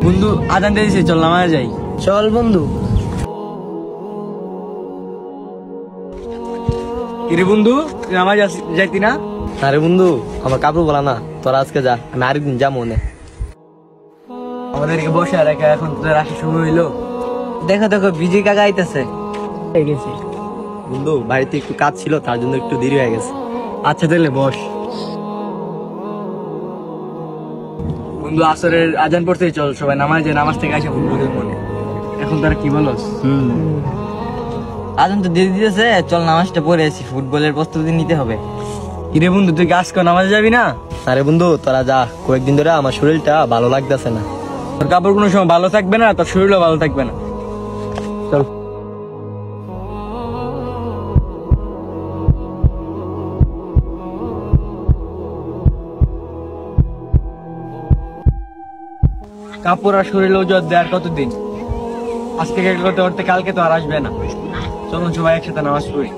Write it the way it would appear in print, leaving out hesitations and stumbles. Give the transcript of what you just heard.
বন্ধু আজান দিয়েছে, চল নামাজে যাই। চল বন্ধু। কিরে বন্ধু, তুই নামাজ যাইতি না? আরে বন্ধু, আমার কাপড় বলা না, তোরা আজকে যা, আমি আরেকদিন যা মনে। আমাদেরকে বসে রেখে এখন তোদের আসার সময় হইলো। দেখো দেখো বিজি কাকা আইতেছে। বন্ধু বাড়িতে একটু কাজ ছিল, তার জন্য একটু দেরি হয়ে গেছে। আচ্ছা তাহলে বস। বন্ধু আসরের আজান পড়তে চল, সবাই নামাজে, নামাজ থেকে আসে ফুটবলের মনে। এখন তারা কি বলস? আজান তো দিয়ে দিতেছে, চল নামাজটা পড়ে আসি, ফুটবলের প্রস্তুতি নিতে হবে। কিরে বন্ধু, তুই কি আজকে নামাজে যাবি না? আরে বন্ধু তোরা যা, কয়েকদিন ধরে আমার শরীরটা ভালো লাগতেছে না। তোর কাপড় কোনো সময় ভালো থাকবে না, তোর শরীরও ভালো থাকবে না। চল। কাপড় আর শরীর ওজন দেওয়ার কতদিন? আজকে করতে করতে কালকে তো আর আসবে না। চলুন সবাই একসাথে নামাজ পড়ি।